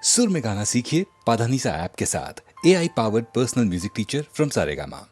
सुर में गाना सीखिए पाधानीसा ऐप के साथ। AI powered personal music teacher from Saregama.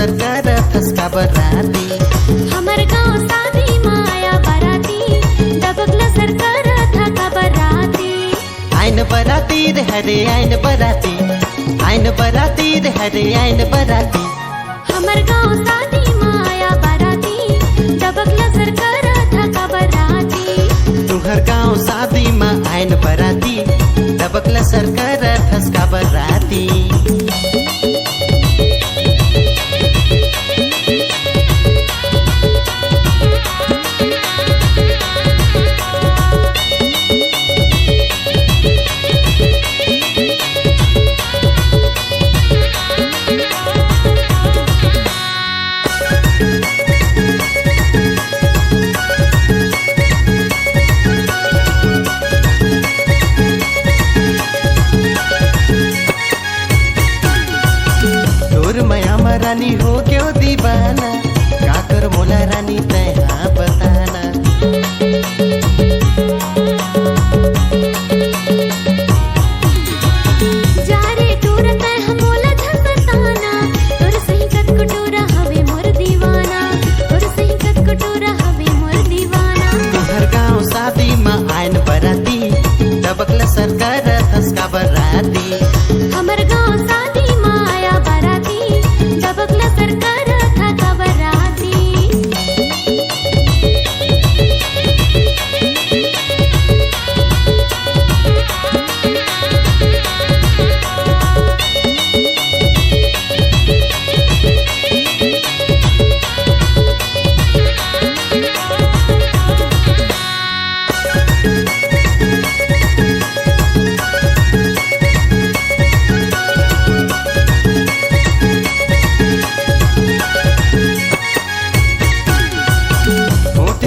सरकार थसका बराती। हमर गाँव शादी माया बराती, डबकला सरकार थका बराती। आइन बराती रे हरे आइन बराती, आइन बराती रे हरे आइन बराती। हमर गाँव शादी माया बराती, डबकला सरकार थका बराती। तुहर गाँव शादी माँ आइन बराती, डबकला सरकार थसका बराती। रानी हो क्यों दीवाना, क्या कर मोला रानी तय हाँ बताना। जा रे टूर तय हम मोला झन बताना, तोर सही कत कुटूरा हवे मोर दीवाना, तोर सही कत कुटूरा हवे मोर दीवाना। तुहर गाँव शादी माँ आइन बराती, डबकला सरकार थसका बराती। हमर गाँव शादी माया बराती, डबकला सरकार थका बराती।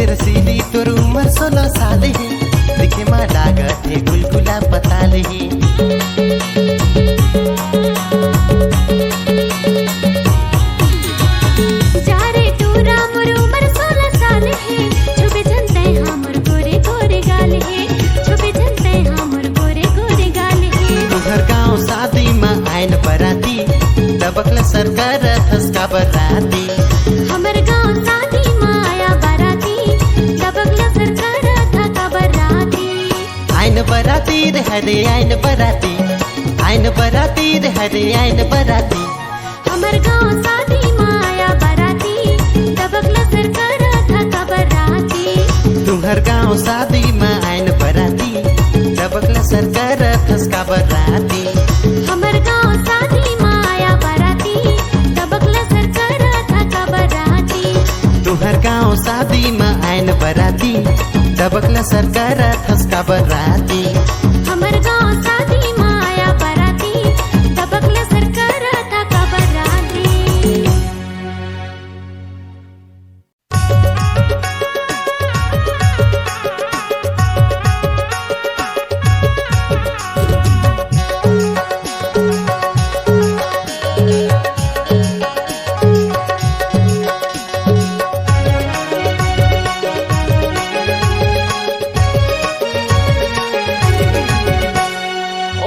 रसीली तोर उम्र 16 साल है, दिखे माँ लागत है गुलगुला पताल है। जा रे टूरा मोर उम्र 16 साल है, छुपे जनते हमर गोरे गोरे गाल है, छुपे जनते हमर गोरे गोरे गाल है। तुहर गाँव शादी माँ आइन बराती, डबकला सरकार थसका बराती। हमर गाँव शादी माया बराती, डबकला सरकार थका बराती। आइन बराती रे हरे आइन बराती, आइन बराती रे हरे आइन बराती। हमर गाँव शादी माया बराती, डबकला सरकार थका बराती। तुहर गाँव शादी माँ आइन बराती, डबकला सरकार थसका बराती। हमर गाँव शादी माया बराती, डबकला सरकार थका बराती। तुहर गाँव शादी माँ आइन बराती, डबकला सरकार थसका बराती। हमर गाँव शादी माया बराती, डबकला सरकार थका बराती।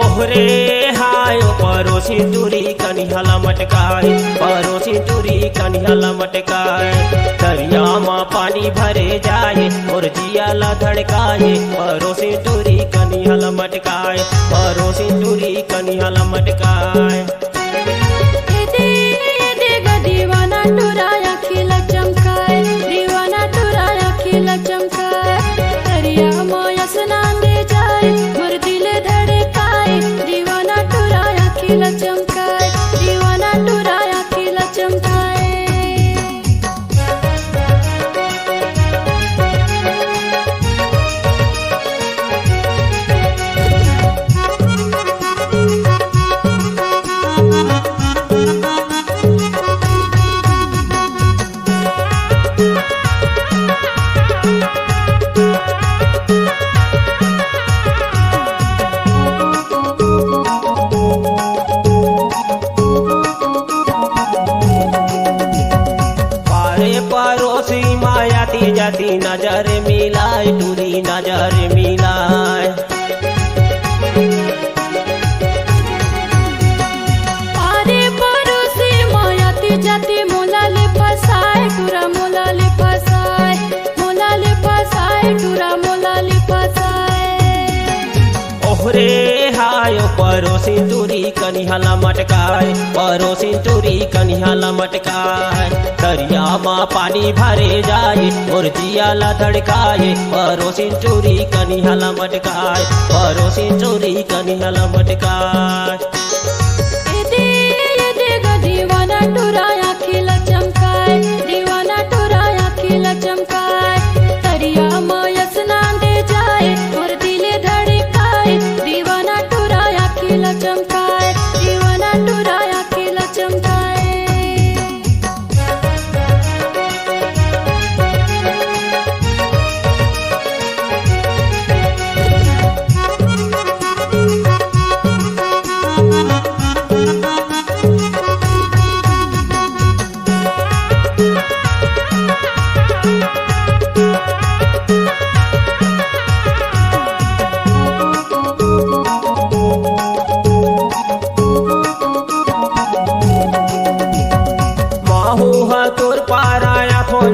ओहरे हाय परोसी तुरी कनिहाला मटकाय, परोसी तुरी कनिहाला मटकाय। दरिया माँ पानी भरे जाए और जियाला धड़काए, परोसी तुरी कनिहाला मटकाय, परोसी तुरी कनिहाला मटकाय। दीवाना टुराया खिला चमकाए, दीवाना टुराया खिला चमकाए। दरिया माया स्नान दे जाए, मोर दिल धड़काए। दीवाना टुराया खिला चमकाए, दीवाना टुराया खिला चमकाए। परोसी मायाती जाती नजर मिलाए, टूरी नजर मिलाए। अरे परोसी मायाती जाती ओहरे हायो परोसी तुरी कनिहाला मटकाय परोसी तुरी कनिहाला मटकाय दरिया माँ पानी भरे जाए और जियाला धड़काए परोसी तुरी कनिहाला मटकाय परोसी तुरी कनिहाला मटकाय दीवाना टुराया खिला चमकाए दीवाना टुराया खिला चमकाए दरिया माया स्नान दे जाए और दिले धड़काए दीवाना टुराया खिला चमकाए दीवाना टुराया खिला चमकाए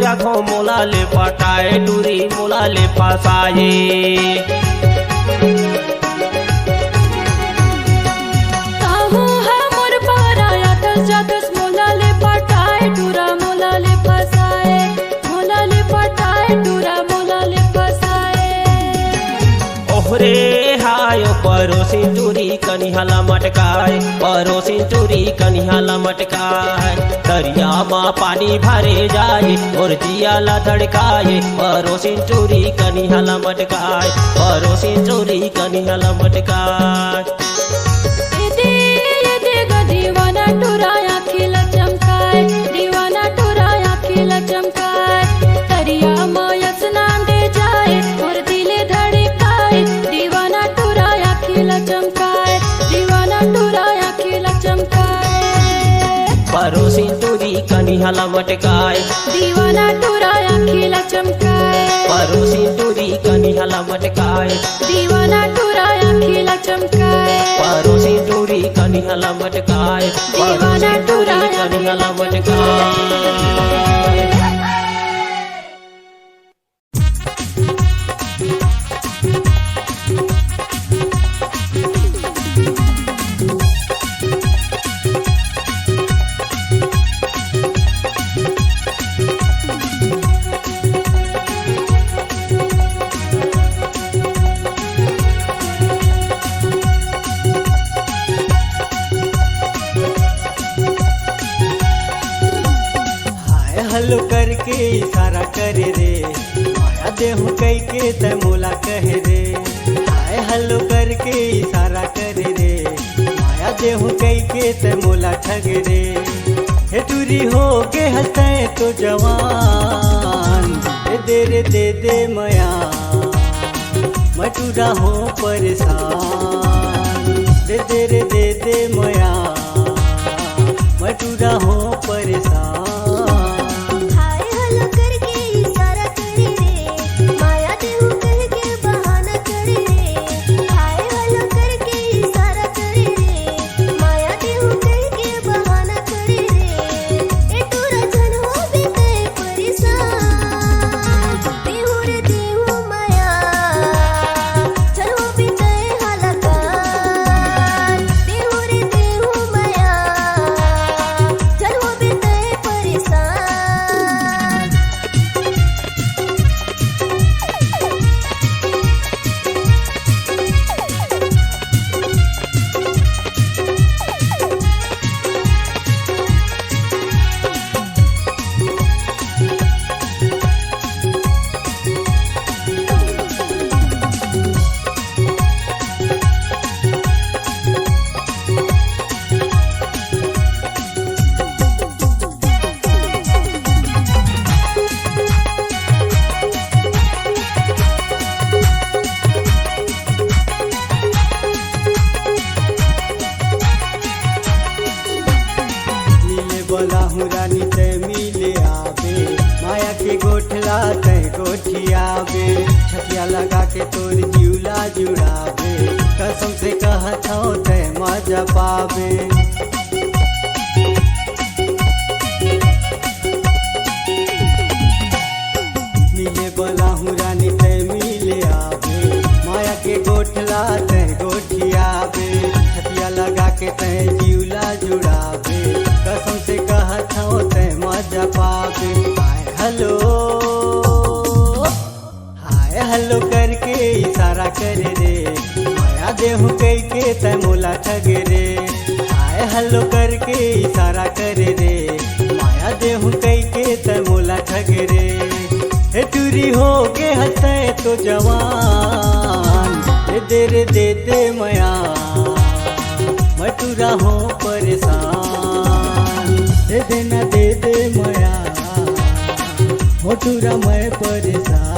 जाखो मोला ले पटाए डूरी मोला ले फसाए काहू है मोर पाराया दस जागस मोला ले पटाए डूरा मोला ले फसाए मोला ले पटाए डूरा मोला ले फसाए ओहरे हायो परोसी तुरी कनिहाला मटकाए परोसी तुरी कनिहाला मटकाए दरिया माँ पानी भरे जाए और जियाला धड़काए परोसी तुरी कनिहाला मटकाए परोसी तुरी कनिहाला मटकाए दीवाना टुराया खिला चमकाए दीवाना टुराया खिला चमकाए दरिया माया स्नान दे जाए और दिले धड़काए दीवाना टुराया खिला चमकाए दीवाना टुराया खिला चमकाए परोसी तुरी कनिहाला मटकाए दीवाना टुराया खिला चमकाए परोसी तुरी कनिहाला मटकाए दीवाना टुराया खिला चमकाए परोसी तुरी कनिहाला मटकाए परोसी तुरी कनिहाला मटकाए हलो करके इशारा करे रे माया देहू कई के त मोला कहे रे हाय हलो करके इशारा करे रे माया देहू कई के त मोला ठग रे हे टूरी हो के हंसे तो जवान दे रे दे मया मटूरा हो परेशान दे रे दे मया मटूरा हो परेशान रानी ते मिले आवे माया के गोठला ते गोठियावे छतिया लगा के तोर जिउला जुड़ावे कसम से कहत हूँ ते मजा पावे मिले बोला हूँ रानी ते मिले आवे माया के गोठला ते गोठियाबे छतिया लगा के तय जीवला जुड़ाबे कसम से कहत हूँ तय मजा पाबे हाय हेलो करके इशारा करे रे माया देहू कई के तय मोला ठगे रे हाय हेलो करके इशारा करे रे माया देहू कई के तय मोला ठगे रे हे टूरी हो के हंसे तो जवान दे दे मया मैं टूरा हो परेशान दे देना दे मया हो टूरा मैं परेशान।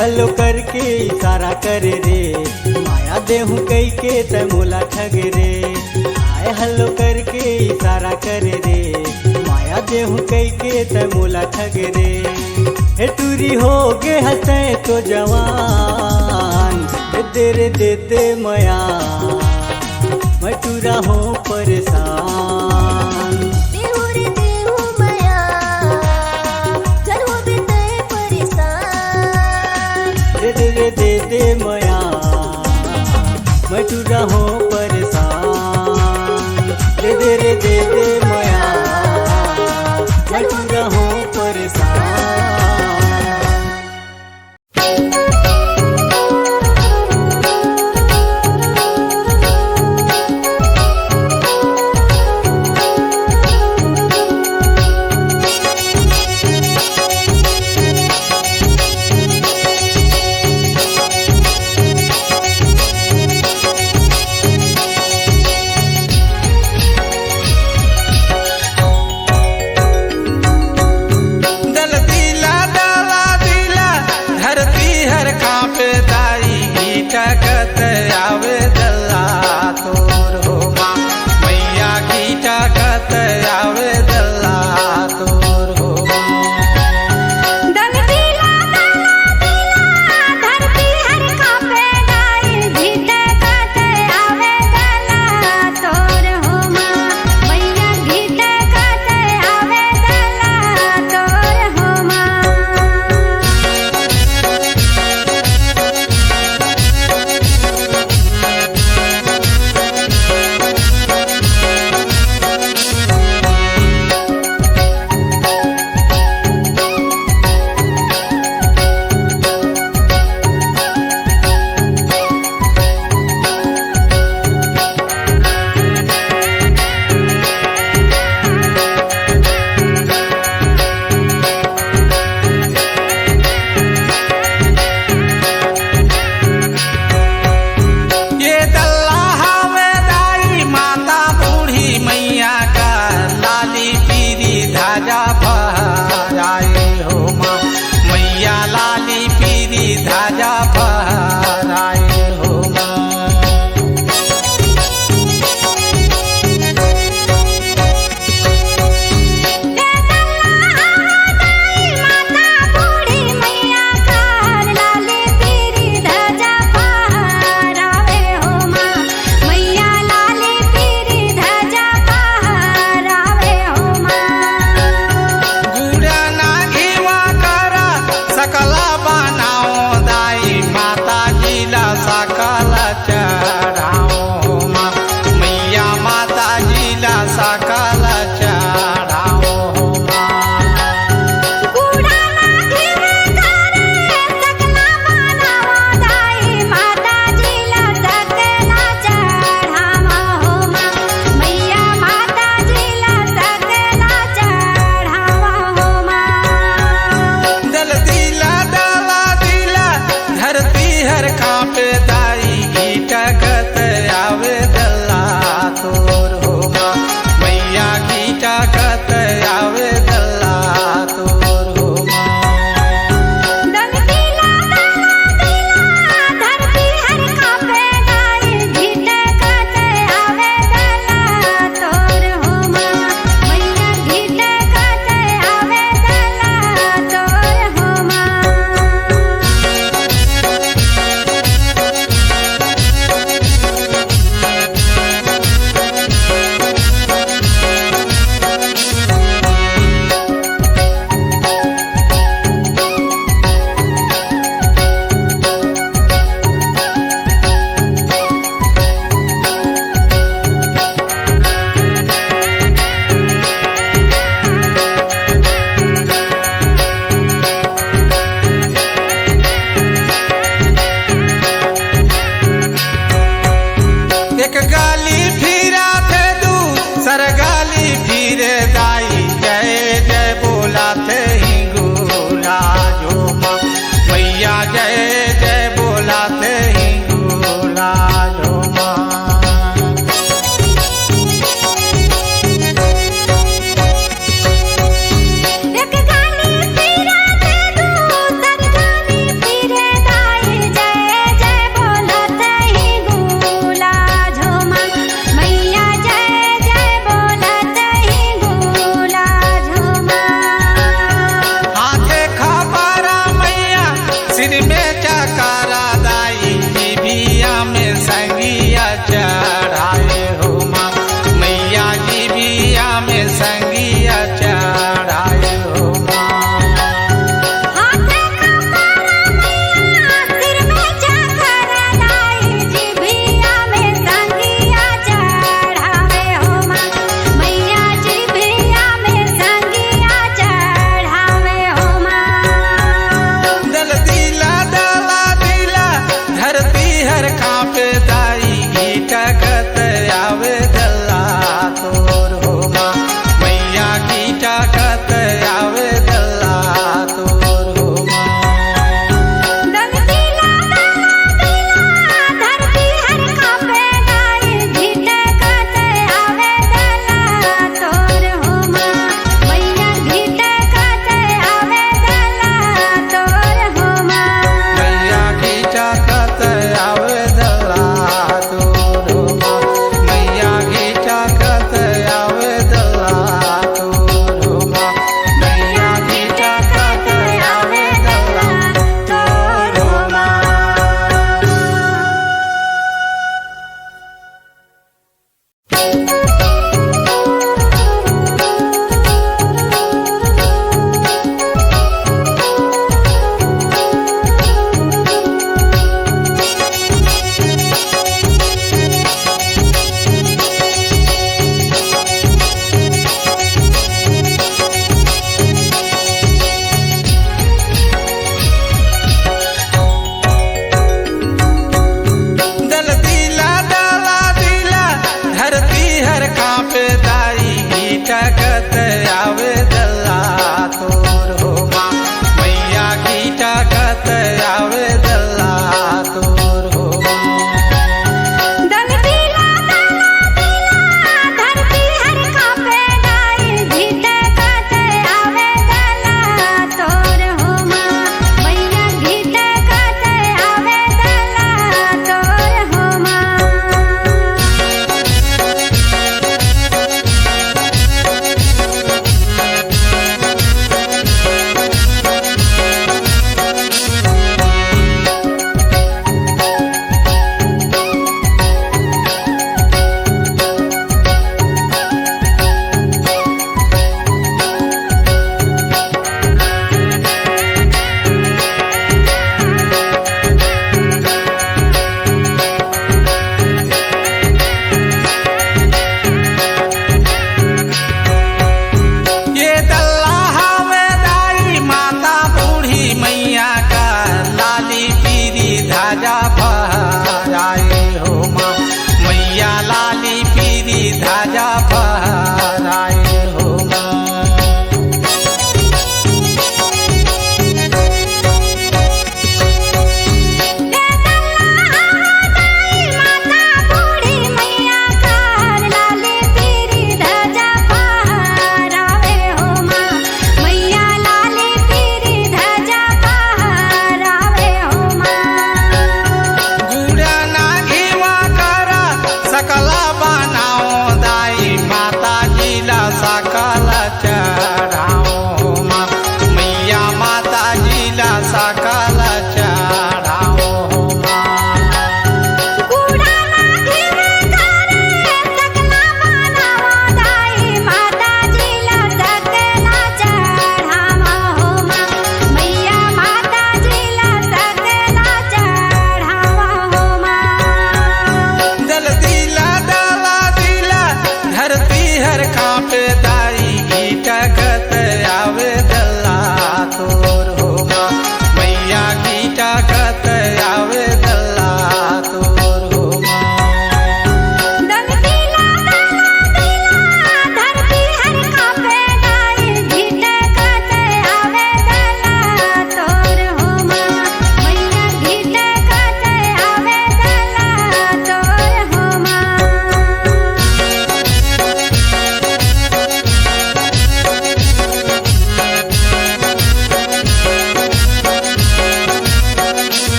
हेलो करके इशारा करे रे माया देहू कई के तय मोला ठगे रे हाय हेलो करके इशारा करे रे माया देहू कई के तय मोला ठगे रे हे टूरी हो गे हंसे तो जवान दे दे मया मैं टूरा हो परेशान दे मया मैं टूरा हो परेशान दे मया मैं टूरा हो परेशान। राजा फहराए हो माँ मैया लाली ध्वजा फहराए हो माँ। सकला बनाओ दाई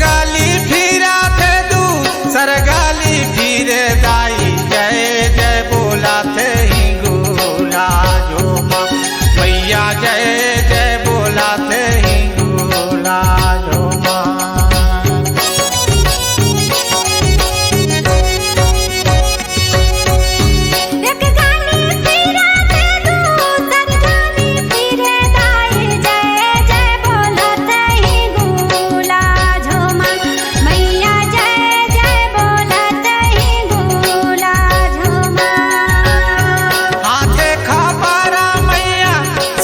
गाली फिरा थे दू सरगाली फिरे दाई जय जय बोला थे हिंगोला झूमा मैया जय जय बोला थे हिंगोला झूमा एक गाली फिरा थे दूसर गाली फिरे दाई जय जय बोलत ही गुला झूमा मैया जय जय बोलत ही गुला झूमा हाथे खपारा मैया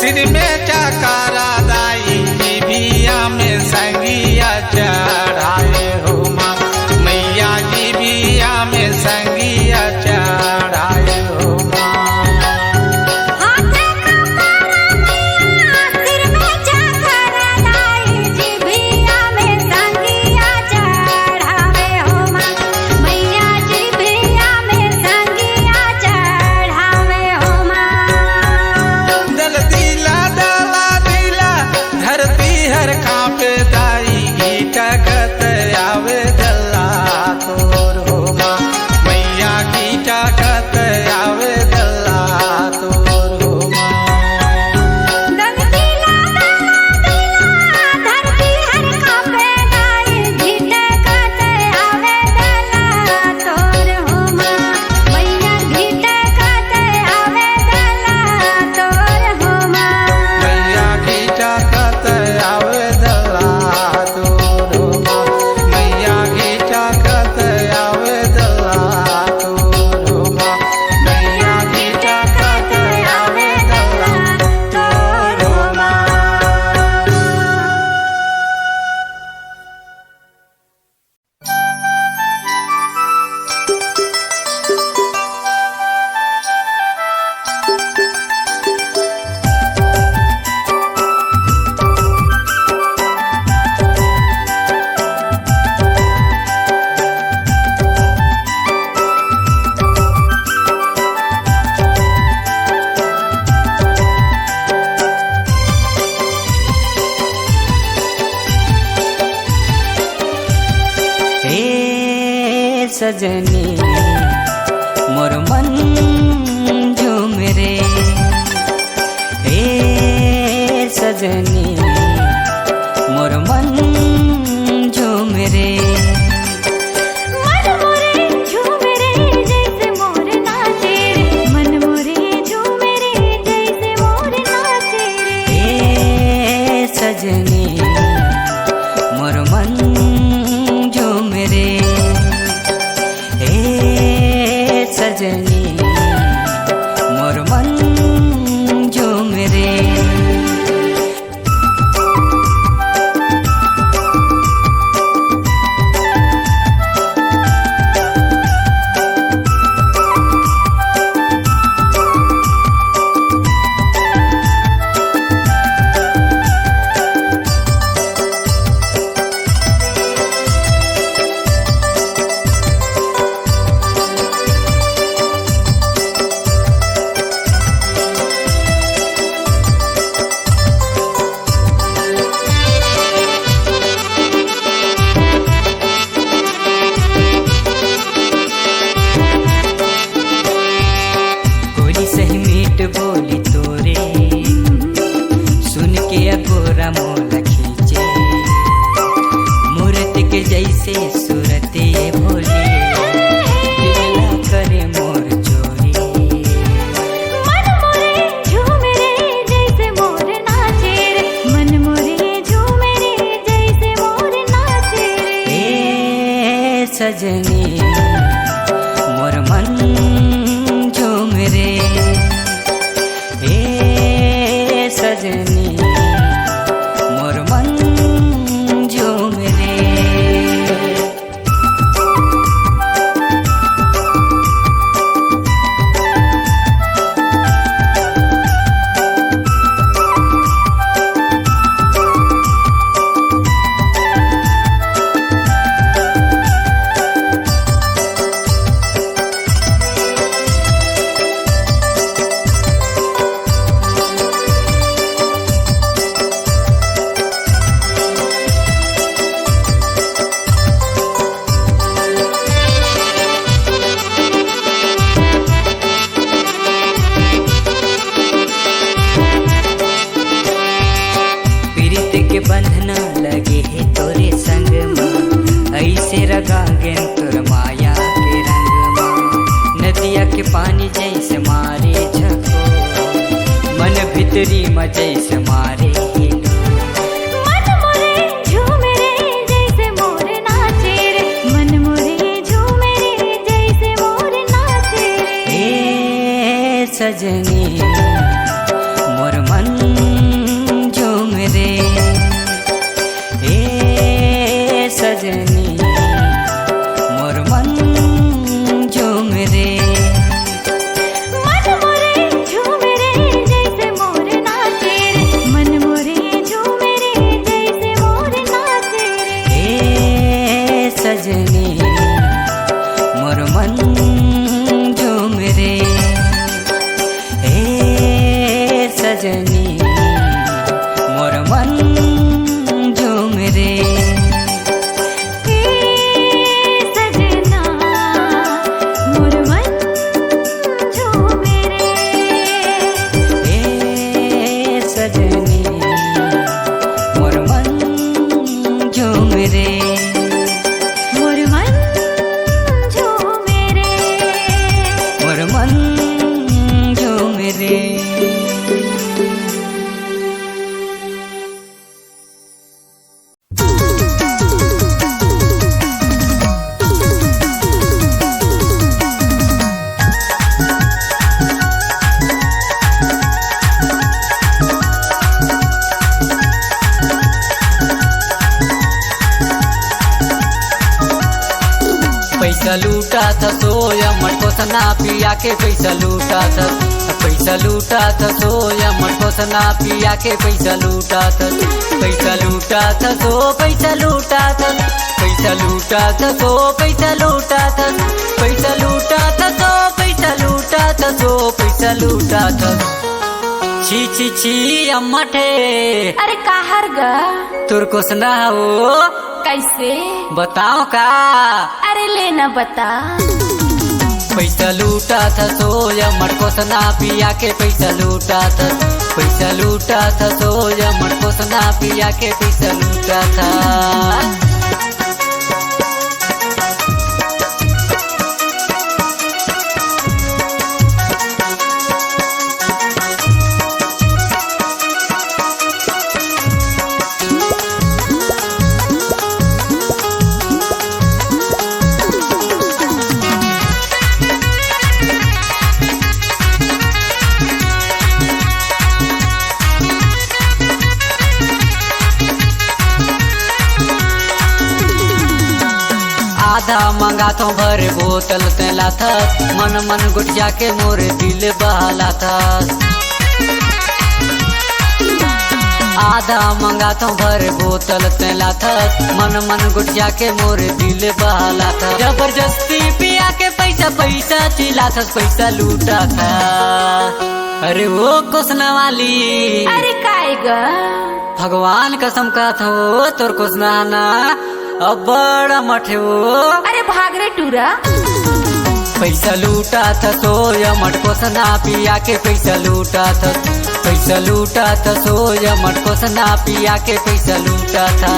सिर में चकारा दाई जीभिया में संगिया चढ़ाए हो माँ मैया जीभिया में संगिया चढ़ाए हो माँ हाथे खपारा मैया सिर में चकारा दाई जिभिया में संगिया चढ़ावे हो माँ मैया जिभिया में संगिया चढ़ावे हो माँ दल दिला दला दिला धरती हर कांपे दाई गीत गत आवे दल्ला तोर हो माँ मैया गीत गत आवे दल्ला तोर हो माँ दंगतीला दला धरती हर कांपे दाई घिटकत आवे दला तोर हो माँ मैया घिटकत आवे दला तोर हो माँ मैया गीत गत आवे दल्ला तोर हो माँ मैया गीत गत आवे दल्ला तोर हो माँ मैया गीत गत आवे दल्ला तोर हो माँ हे सजनी मोर मन झूम रे हे सजनी मोर मन झूम रे मन मोरे झूम रे जैसे मोर नाचे रे मन मोरे झूम रे जैसे मोर नाचे रे हे सजनी मोर मन झूम रे हे सजनी मोर मन झूम रे गोरी सही मीठ बोली तोरे सुन के अगोरा मोल खींचे मूर्ति के जैसे सूरत ये भोली दिलला करे मोर चोरी मन मोरे झूम रे जैसे मोर नाचे रे मन मोरे झूम रे जैसे मोर नाचे रे हे सजनी मोर मन झूम रे हे सजनी मोर मन झूम रे गागेन तोर माया के रंग में नदिया के पानी जैसे मारे झको मन भीतरी में जैसे मारे मन मोरे झूमे रे जैसे मोर नाचे रे मन मोरे झूमे रे जैसे मोर नाचे रे ए सजनी मोर मन झूम रे ए सजनी मोर मन झूम रे मन मोरे झूमे रे जैसे मोर नाचे रे मन मोरे झूमे रे जैसे मोर नाचे रे ए सजनी मोर मन झूम रे ए सजनी मोर मन झूम रे सजना मोर मन झूमे रे ए सजनी मोर मन झूम रे मोर मन झूमे रे मोर मन झूम रे पैसा लूटा था सोया मटको सना पिया के पैसा लूटा था पैसा लूटा था सोया मटको सना पिया के पैसा लूटा था पैसा लूटा था सो पैसा लूटा था पैसा लूटा था सो पैसा लूटा था पैसा लूटा था सो पैसा लूटा था सो पैसा लूटा था छी छी छी अम्मठे अरे काहर गा तुर को सुना हो कैसे बताओ का अरे लेना बता पैसा लूटा था सोया मटको सना पिया के पैसा लूटा था पैसा लूटा था सोया मटको सना पिया के पैसा लूटा था आधा मंगा तो भर बोतल तेला था मन मन गुटिया के मोर दिल बहला था आधा मंगा तो भर बोतल तेला था मन मन गुटिया के मोर दिल बहला था जबरदस्ती पिया के पैसा पैसा चिल्ला था पैसा लूटा था अरे वो कुसना वाली अरे काएगा भगवान कसम का था वो तोर कुसना ना अब बड़ा मठे वो अरे भाग रे टूरा पैसा लूटा था सोया मटको सना पिया के पैसा लूटा था पैसा लूटा था सोया मटको सना पिया के पैसा लूटा था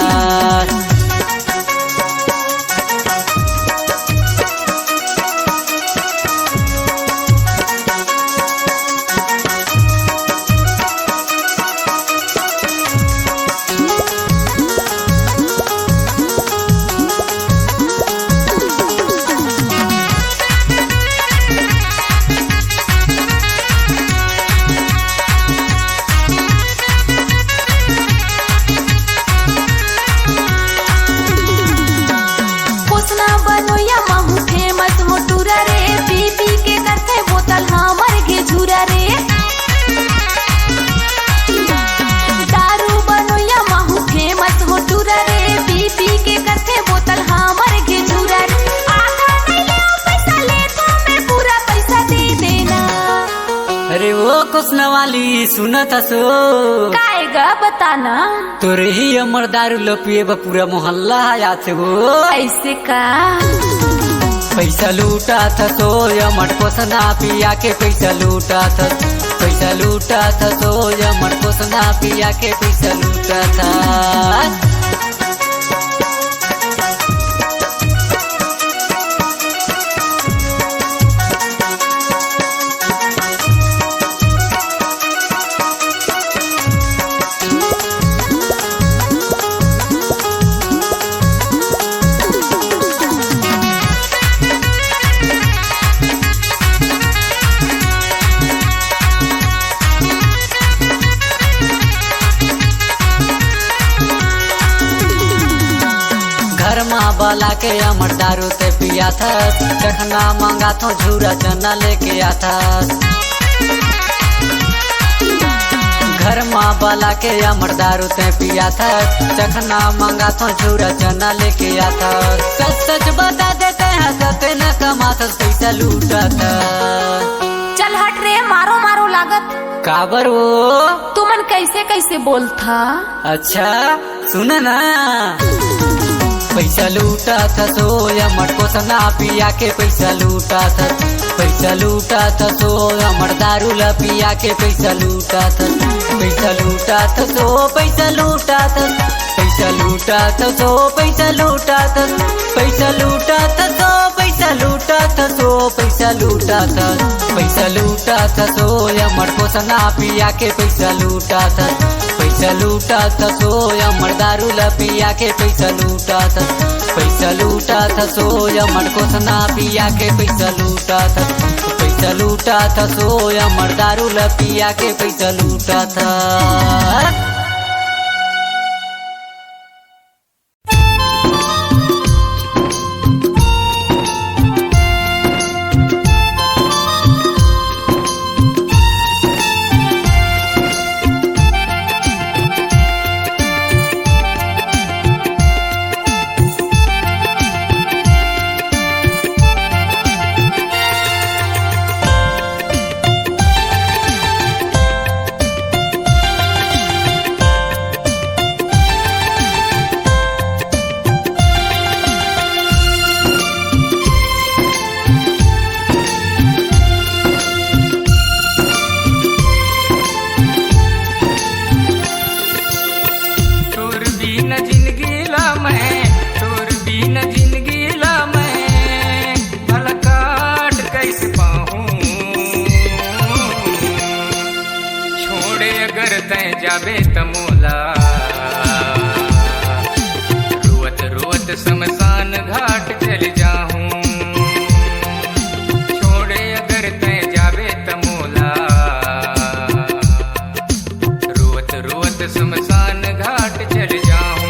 कुसना वाली सुना था सो काएगा बताना तोरे ही अमर दारू लपिए पूरा मोहल्ला आया थे वो ऐसे का पैसा लूटा था तो मटको सना पिया के पैसा लूटा था पैसा लूटा था तो मटको सना पिया के पैसा लूटा था घर माँ बाला के अमर दारू ते पिया था, चखना मांगा तो झूरा चना लेके आता। घर माँ बाला के अमर दारू ते पिया था, चखना मांगा तो झूरा चना लेके आता। सच सच बता देते हैं सते न कमाता पैसा लूटा था। चल हट रे, मारो मारो लागत काबर वो तुमन कैसे कैसे बोलता। अच्छा सुन ना, पैसा लूटा था सो अमर को सना पिया के पैसा लूटा था। पैसा लूटा था सो अमर दारू ला पिया के पैसा लूटा था। पैसा लूटा था सो पैसा लूटा था। पैसा लूटा था सो पैसा लूटा था। पैसा लूटा था सो पैसा लूटा था सो पैसा लूटा था। पैसा लूटा था सो अमर को सना पिया के पैसा लूटा था। पैसा लूटा था सो अमर दारू ला पिया के पैसा लूटा था। पैसा लूटा था सो अमर को सना पिया के पैसा लूटा था। पैसा लूटा था सो अमर दारू ला पिया के पैसा लूटा था। जाबे तमोला रोवत रोवत शमशान घाट चल जाऊं। छोड़े अगर तय जाबे तमोला रोवत रोवत शमशान घाट चल जाऊं।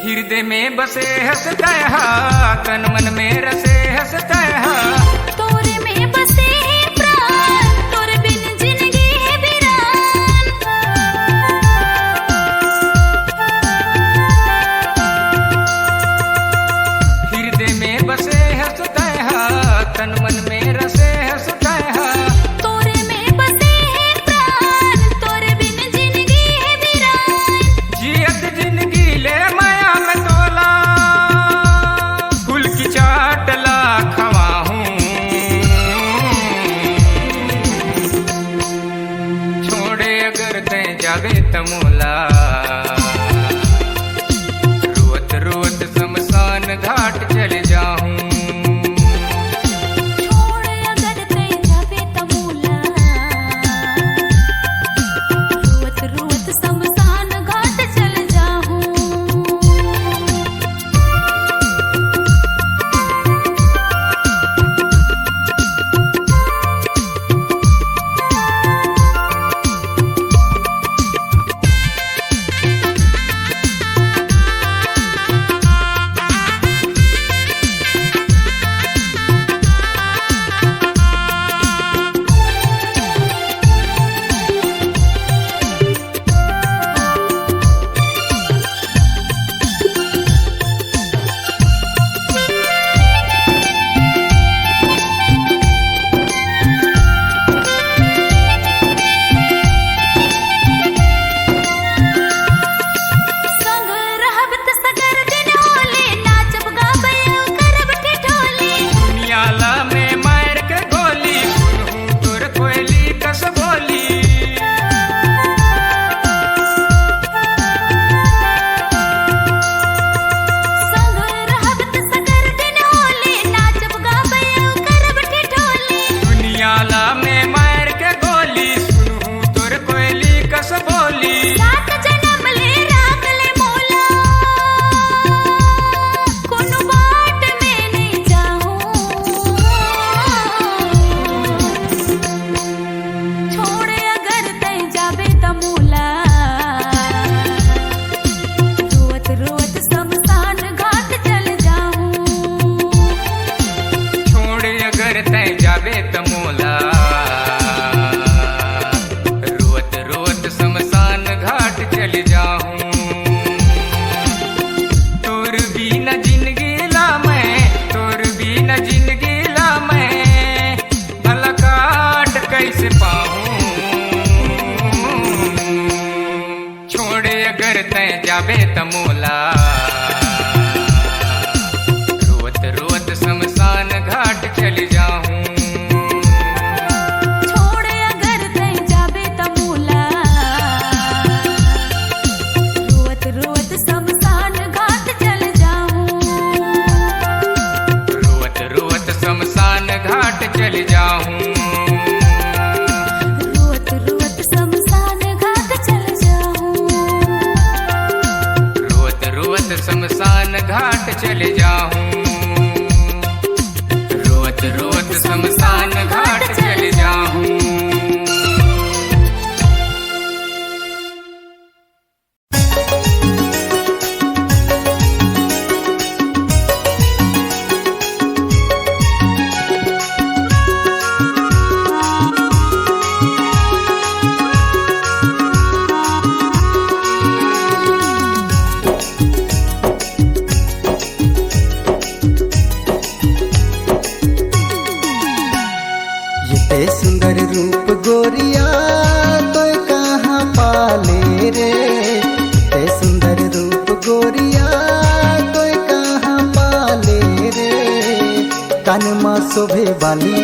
हृदय में बसे हंसता है तन मन में रसे हंसता है। तोरे में बसे प्राण तोरे बिन जिंदगी है वीरान। हृदय में बसे हंसता है तन मन में रसे हंसता है। तोरे में बसे प्राण तोरे बिन जिंदगी है वीरान। जियत जिंदगी ले माया में तोला फूल की चाटला खवा हूँ। छोड़े अगर तय जावे तमोला रोवत रोवत शमशान घाट चल जाऊं। छोड़े अगर तय जावे तमोला रोवत रोवत शमशान घाट चल जाऊं। जाबे तमोला रोत रोत शमशान घाट चली जाऊं छोड़ अगर तय जाबे तमूला रोत रोत शमशान घाट चल जाऊं रोत रोत शमशान घाट चली जाऊं रोत रोत शमशान घाट चल जाऊं रोत रोत शमशान घाट चले जाऊं रोत रोत शमशान घाट चले जाऊं ये सुंदर रूप गोरिया तो कहाँ पाले रे ते सुंदर रूप गोरिया तो कहाँ पाले रे कान माँ शोभे वाली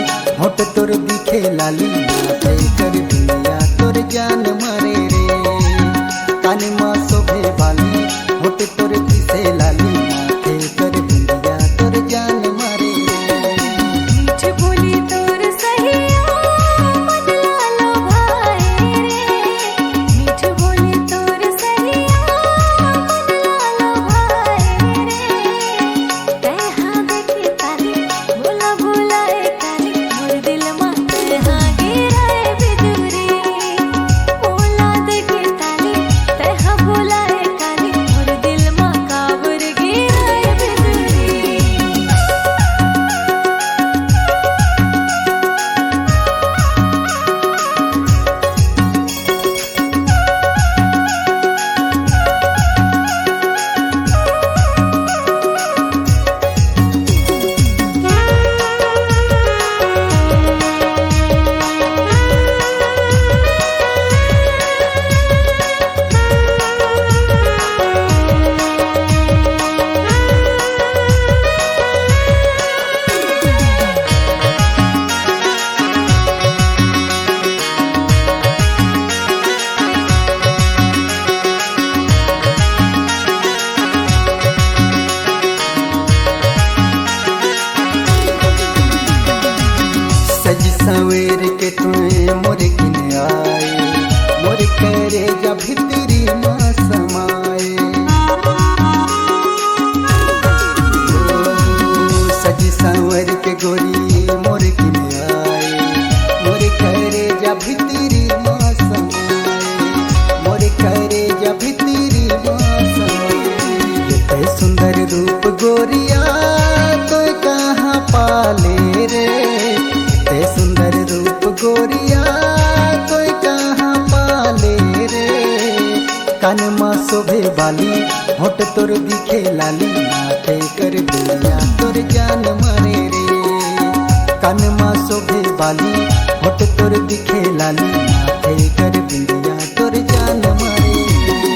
होठ तोर दिखे लाली माथे कर दिया तोर जान मारे रे कान माँ शोभे वाली होठ तोर दिखे लाली माथे कर दिया तोर जान मारे रे मीठ बोली तोर सहिया मन लालो भाई रे मीठ बोली तोर सहिया मन लालो भाई रे कहाँ देखे तारी बोला बोला तारी मोर दिल में कहाँ गिराए बिजुरी बोला देखे तारी तहाँ बोला तारी मोर दिल में काबर गिराए बिजुरी सज सवेर के तुए मोर किन आए मोर करे जा भितरी माँ समाए सज सवेर के गोरी मोर किन आए मोर करे जा भितरी माँ समाए मोर करे जा भितरी माँ समाए सुंदर रूप गोरिया तो कहाँ पाले रे ते सुंदर रूप गोरिया कोई कहाँ पाले रे कान माँ शोभे वाली होठ तोर दिखे लाली माथे कर दिया तोर जान मारे रे कान माँ शोभे वाली होठ तोर दिखे लाली माथे कर दिया तोर जान मारे रे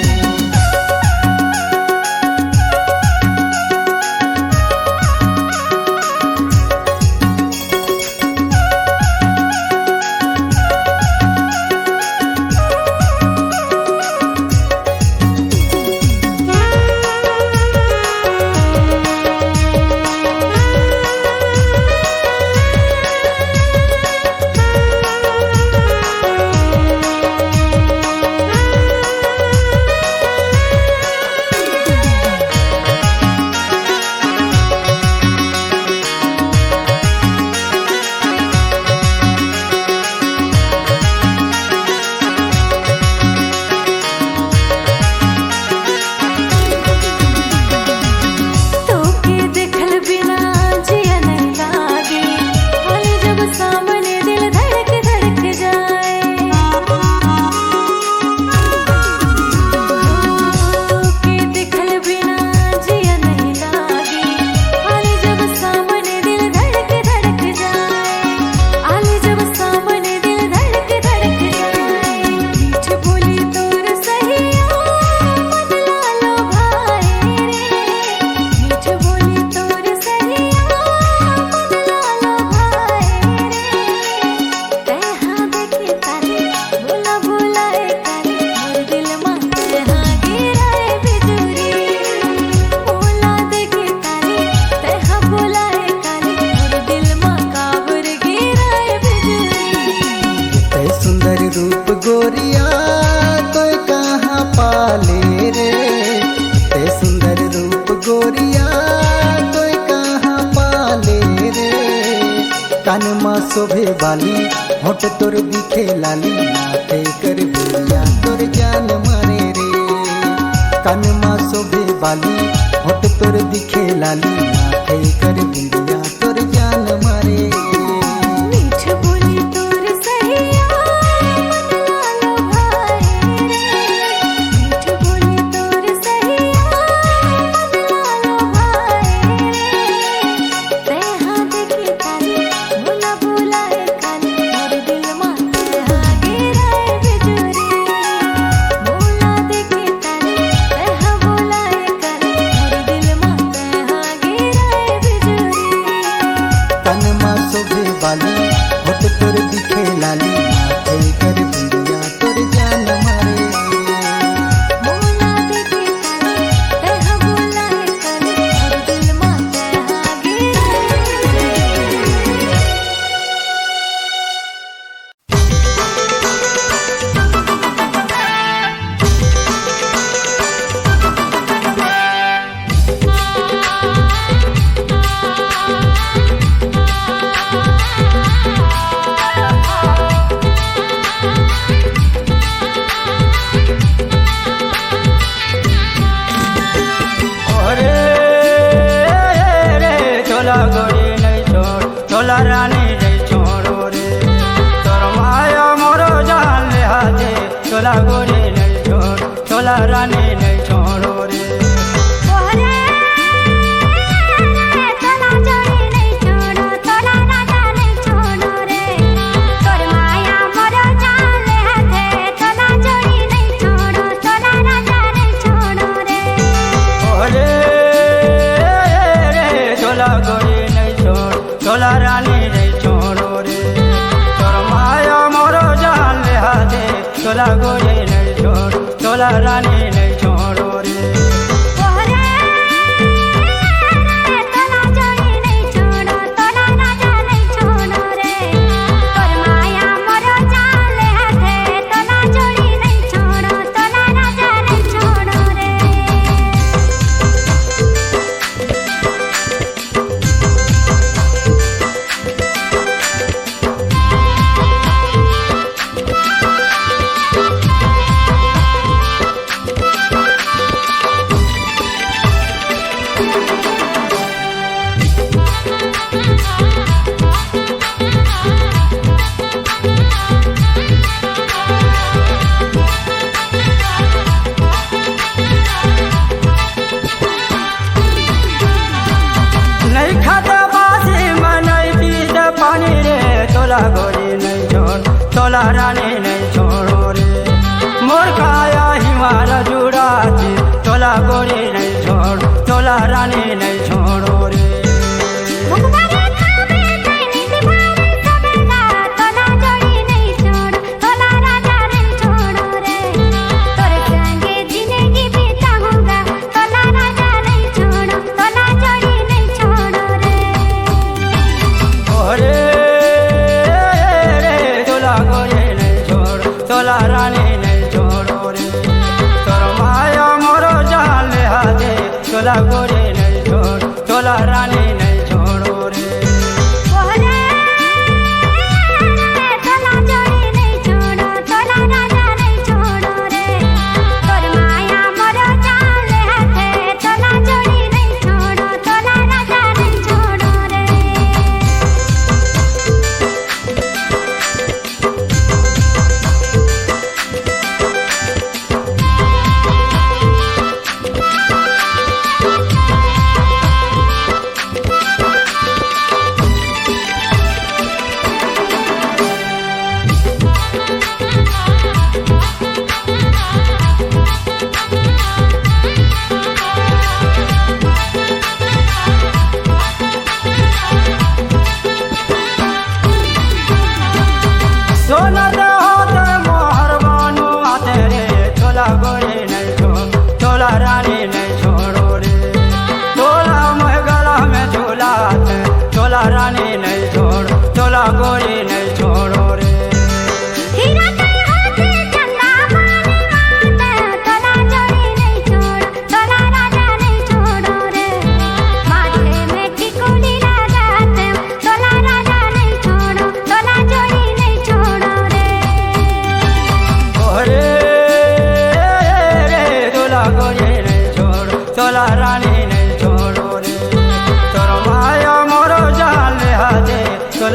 कानमा शोभे बाली होठ तोर दिखे लाली माथे कर बिंदिया तोर जान मारे रे कानमा शोभे बाली होठ तोर दिखे लाली माथे कर बिंदिया तोर जान मारे मीठ बोली तोर सहिया मन लालो भाए मीठ बोली तोर सहिया मन लालो भाए तेहा देखी ताली बोला बोला है काली मोर दिल माते हा गिराए बिजुरी बोला देखी ताली तेहा बोला है काली मोर दिल माते हा गिराए बिजुरी कानमा शोभे बाली होठ तोर दिखे लाली माथे कर बिंदिया तोर जान मारे बोला देखी ताली तेहा बोला है काली मोर दिल माते हा गिराए अरे रे चोला गोरी नहीं छोड़ चोला रानी नहीं छोड़ो रे तोर माया मोरो जान ले हाथे चोला गोरी नहीं छोड़ चोला रानी नहीं छोड़ो रे ओरे तोला जोड़ी नहीं छोड़ो तोला राजा नहीं छोड़ो रे तोर माया मोरो जान ले हाथे तोला जोड़ी नहीं छोड़ो तोला राजा नहीं छोड़ो रे अरे रे चोला गोरी नहीं छोड़ चोला रानी नहीं छोड़ो रे तोर माया मोरो जान ले हाथे चोला गोरी नहीं छोड़ चोला रानी नहीं छोड़ो रे ओरे तोला जोड़ी नहीं छोड़ो तोला राजा नहीं छोड़ो रे तोर माया मोरो जान ले हाथे तोला जोड़ी नहीं छोड़ो तोला राजा नहीं छोड़ो रे नहीं खाता बासी में नहीं पीते पानी रे तोला गोरी नहीं छोड़ तोला रानी नहीं छोड़ो रे मोर काया हिमार जुड़ाती तोला गोरी नहीं छोड़ तोला रानी नहीं छोड़ो रे मुखबारे थामे तैनी दिवारे समेता तोला जोड़ी नहीं छोड़ तोला राजा नहीं छोड़ो रे तोरे संगे जिंदगी बिताऊंगा तोला राजा नहीं छोड़ो तोला जोड़ी नहीं छोड़ो रे अरे रे तोला गोरी नहीं छोड़ तोला रानी नहीं छोड़ो रे तोर माया मोरो जान ले हाथे तोला गोरी नहीं छोड़ तोला रानी नहीं छोड़ो रे ओरे तोला जोड़ी नहीं छोड़ो तोला राजा नहीं छोड़ो रे तोर माया मोरो जान ले हाथे तोला जोड़ी नहीं छोड़ो तोला राजा नहीं छोड़ो रे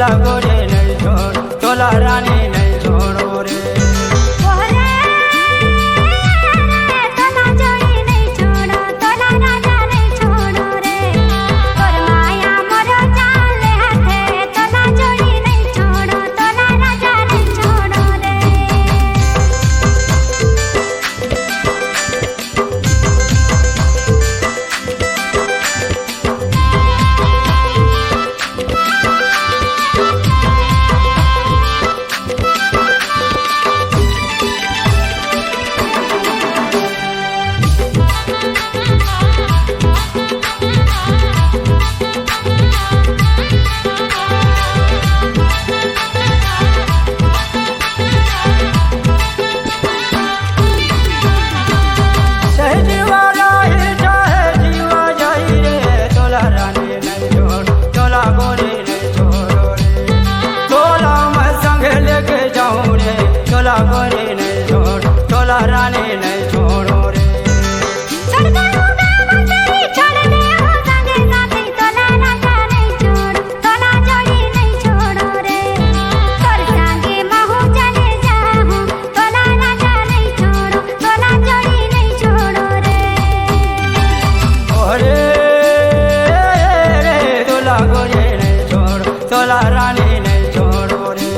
तोला गोरे नहीं छोड़ तोला रानी नहीं छोड़ो रे तोला जोड़ी नहीं छोड़ो तोला राजा नहीं छोड़ो रे तोर माया मोरो जाले हाथे तोला जोड़ी नहीं छोड़ो तोला राजा नहीं छोड़ो रे गोरे नहीं छोड़ तोला रानी नहीं छोड़ो रे छोड़ दे छोड़ दे हो संगे साथी तोला राजा नहीं छोड़ तोला जोड़ी नहीं छोड़ो रे तोर संगे महू चले जाऊं तोला राजा नहीं छोड़ो तोला जोड़ी नहीं छोड़ो रे ओरे रे तोला गोरे नहीं छोड़ तोला रानी नहीं छोड़ो रे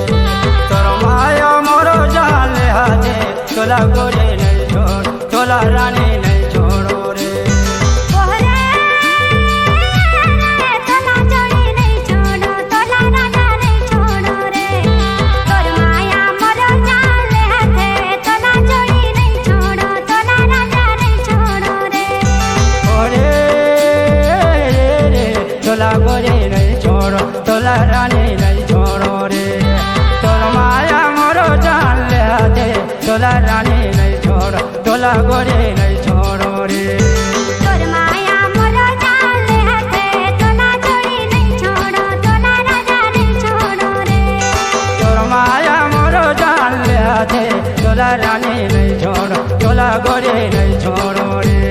तोर माया मोरो जाले हाथे तोला गोरे नहीं छोड़ तोला रानी नहीं छोड़ो रे तोला जोड़ी नहीं छोड़ो तोला राजा नहीं छोड़ो रे तोर माया मोरो जाले हाथे तोला जोड़ी नहीं छोड़ो तोला राजा नहीं छोड़ो रे ओरे रे तोला गोरे नहीं छोड़ो तोला रानी नहीं छोड़ो रे तोर माया मोरो जाले हाथे तोला रानी नहीं छोड़ो तोला गोरे नहीं छोड़ो रे तोर माया मोरो जाले हाथे तोला जोड़ी नहीं छोड़ो तोला राजा नहीं छोड़ो रे तोर माया मोरो जाले हाथे तोला रानी नहीं छोड़ो तोला गोरे नहीं छोड़ो रे